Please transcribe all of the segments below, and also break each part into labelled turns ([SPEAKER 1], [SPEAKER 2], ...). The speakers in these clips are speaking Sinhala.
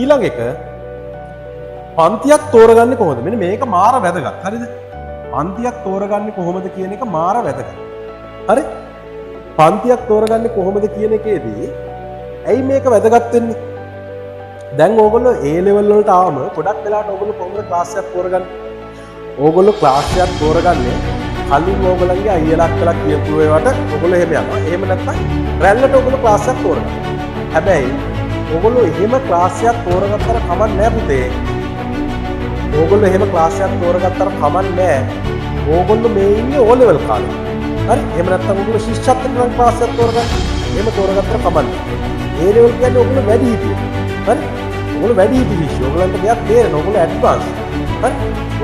[SPEAKER 1] ඊළඟ එක පන්තියක් තෝරගන්නේ කොහොමද? මෙන්න මේක මාර වැදගත්. හරිද? පන්තියක් තෝරගන්නේ කොහොමද කියන එක මාර වැදගත්. හරි? පන්තියක් තෝරගන්නේ කොහොමද කියන එකේදී ඇයි මේක වැදගත් වෙන්නේ? දැන් ඕගොල්ලෝ A level වලට ආවම ගොඩක් වෙලාවට ඕගොල්ලෝ කොහොමද ක්ලාස් එකක් තෝරගන්නේ? ඕගොල්ලෝ ක්ලාස් එකක් තෝරගන්නේ කලින් ඕගොල්ලන්ගේ අයියලා අක්කලා කියපු ඒවාට ඕගොල්ලෝ එහෙම යනවා. එහෙම නැත්නම් රැල්ලට ඕගොල්ලෝ ක්ලාස් එකක් තෝරගන්නවා. හැබැයි ඕගොල්ලෝ එහෙම ක්ලාස් එකක් තෝරගත්තට කමක් නැහැ පුතේ. ඕගොල්ලෝ එහෙම ක්ලාස් එකක් තෝරගත්තට කමක් නැහැ. ඕගොල්ලෝ මේ ඉන්නේ O level කාලේ. හරි? එහෙම නැත්නම් ඕගොල්ලෝ ශිෂ්‍යත්වයෙන් ක්ලාස් එකක් තෝරගන්න. එහෙම තෝරගත්තට කමක් නැහැ. A level කියන්නේ ඕගොල්ලෝ වැඩි හිටියෝ. හරි? ඕගොල්ලෝ වැඩි හිටි විශ්ව. ඕගොල්ලන්ට දෙයක් තේරෙනවා. ඕගොල්ලෝ ඇඩ්වාන්ස්. හරි?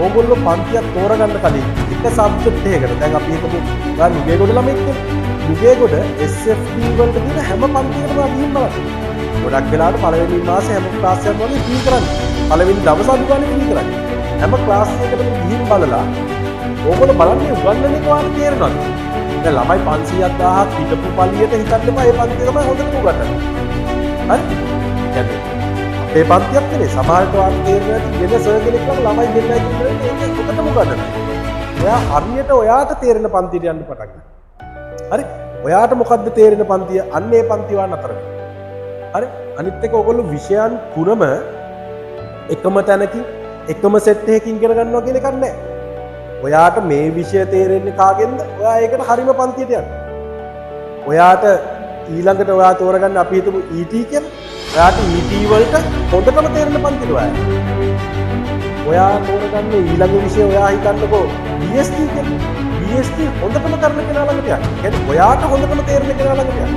[SPEAKER 1] ඕගොල්ලෝ පන්තියක් තෝරගන්න කලින් එක සබ්ජෙක්ට් එකකට දැන් අපි හිතමු ගා නුගේගොඩ ළමෙක් නේ. නුගේගොඩ SFT වලට තියෙන හැම පන්තියකටම ගිහින් බලන්න. ගොඩක් වෙලාවට පළවෙනි මාසේ හැම ක්ලාස් එකක්ම වගේ ෆී කරන්නේ. පළවෙනි දවස් අඩු ගන්න ෆී කරන්නේ. හැම ක්ලාස් එකකටම ගිහින් බලලා ඕගොල්ලෝ බලන්නේ උගන්නන එක වාට තේරෙනවද? දැන් ළමයි 500,000ක් හිටපු පල්ලියට හිතන්න එපා. ඒ පන්තිය තමයි හොඳටම උගන්නන්නේ. හරි? කියන්නේ අපේ පන්තියක් නෙවෙයි. සමහරට වාට තේරෙන්නේ නැති වෙන සර් කෙනෙක් නම් ළමයි දෙන්නයි කියන්නේ ඒක හොඳටම උගන්නනවා. ඔයා හරියට ඔයාට තේරෙන පන්තියට යන්න පටන් ගන්න. හරි? ඔයාට මොකද්ද තේරෙන පන්තිය? අන්න ඒ පන්තිය වාන්න අතර වෙන්න. හරි? අනිත් එක ඔයගොල්ලෝ විෂයන් තුනම එකම තැනකින් එකම සෙට් එකකින් ඉගෙන ගන්නවා කියන එකක් නැහැ. ඔයාට මේ විෂය තේරෙන්නේ කාගෙන්ද? ඔයා ඒකට හරිම පන්තියට යන්න. ඔයාට ඊළඟට ඔයා තෝරගන්න අපි හිතමු ET කියලා. ඔයාට ET වලට හොඳටම තේරෙන පන්තියට ඔයා. ඔයා තෝරගන්නේ ඊළඟ විෂය ඔයා හිතන්නකෝ BST කියලා. BST හොඳටම කරන කෙනා ළඟට යන්න. කියන්නේ ඔයාට හොඳටම තේරෙන කෙනා ළඟට යන්න.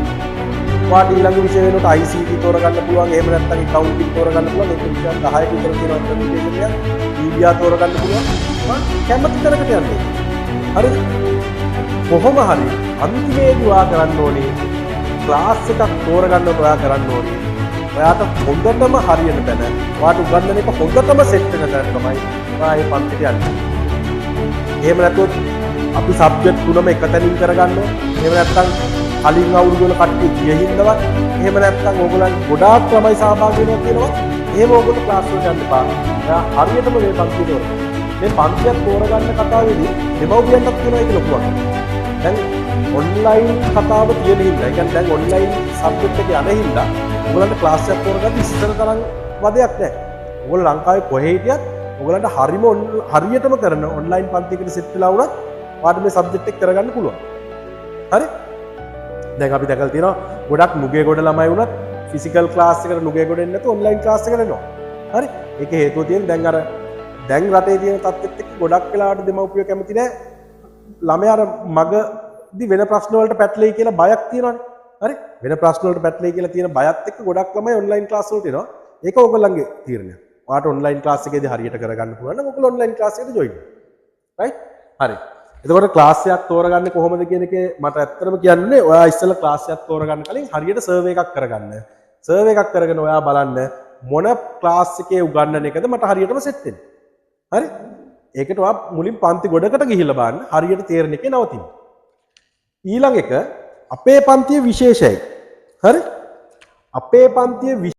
[SPEAKER 1] ඔයාට ඊළඟ විෂය වෙනකොට ICT තෝරගන්න පුළුවන්. එහෙම නැත්නම් accounting තෝරගන්න පුළුවන්. ඒක විෂය 10ක විතර තියෙනවා ප්‍රමිතියක. EBA තෝරගන්න පුළුවන්. කැමති තැනකට යන්න. හරිද? කොහොම හරි අන්තිමේදී ඔයා කරන්න ඕනේ ක්ලාස් එකක් තෝරගන්න ඔයා කරන්න ඕනේ. ඔයාට හොඳටම හරියන තැන, ඔයාට උගන්වන එක හොඳටම සෙට් වෙන තැන තමයි ඔයා මේ පන්තිට යන්නේ. එහෙම නැත්නම් අපි සබ්ජෙක්ට් තුනම එක තැනින් කරගන්න ඕනේ. එහෙම නැත්නම් කලින් අවුරුදු වල කට්ටිය ගියහින්දවත් එහෙම නැත්නම් ඕගොල්ලන් ගොඩාක් ළමයි සහභාගී වෙනවා කියනවා. එහෙම ඕගොල්ලෝ ක්ලාස් වලට යන්න එපා. ඔයා හරියටම මේ පන්තිය තෝරගන්න. මේ පන්තියක් තෝරගන්න කතාවේදී දෙමව්පියන්ටත් කියන එක ලොකුවක්. දැන් ඔන්ලයින් කතාව තියෙන හින්දා, ඒ කියන්නේ දැන් ඔන්ලයින් සබ්ජෙක්ට් එක යන හින්දා ඔයගලන්ට ක්ලාස් එකක් තෝරගන්න ඉස්සර තරම් වදයක් නැහැ. ඔයගොල්ලෝ ලංකාවේ කොහේ හිටියත් ඔයගලන්ට හරියටම කරන ඔන්ලයින් පන්තියකට සෙට් වෙලා වුණත් ඔයාලට මේ සබ්ජෙක්ට් එක කරගන්න පුළුවන්. හරි? දැන් අපි දැකලා තියෙනවා ගොඩක් නුගේගොඩ ළමයි වුණත් ෆිසිකල් ක්ලාස් එකට නුගේගොඩ එන්නේ නැතුව ඔන්ලයින් ක්ලාස් එකට එනවා. හරි? ඒකේ හේතුව තියෙන්නේ දැන් රටේ තියෙන තත්ත්වෙත් එක්ක ගොඩක් වෙලාවට දෙමව්පියෝ කැමති නැහැ. ළමයා අර මගදී වෙන ප්‍රශ්න වලට පැටලෙයි කියලා බයක් තියෙනවානේ. හරි? වෙන ප්‍රශ්න වලට පැටලෙයි කියලා තියෙන බයත් එක්ක ගොඩක් ළමයි ඔන්ලයින් ක්ලාස් වලට එනවා. ඒක ඕගොල්ලන්ගේ තීරණය. ඔයාට ඔන්ලයින් ක්ලාස් එකේදී හරියට කරගන්න පුළුවන් නම් ඔයගොල්ලෝ ඔන්ලයින් ක්ලාස් එකට ජොයින් වෙන්න. රයිට්? හරි. එතකොට ක්ලාස් එකක් තෝරගන්නේ කොහොමද කියන එකේ මට ඇත්තටම කියන්නේ ඔයා ඉස්සෙල්ලා ක්ලාස් එකක් තෝරගන්න කලින් හරියට සර්වේ එකක් කරගන්න. සර්වේ එකක් කරගෙන ඔයා බලන්න මොන ක්ලාස් එකේ උගන්වන එකද මට හරියටම සෙට් වෙන්නේ. හරි? ඒකට ඔයා මුලින් පන්ති ගොඩකට ගිහිල්ලා බලන්න හරියට තේරෙන එකේ නවතින්න. ඊළඟ එක අපේ පන්තියේ විශේෂයි. හරි? අපේ පන්තියේ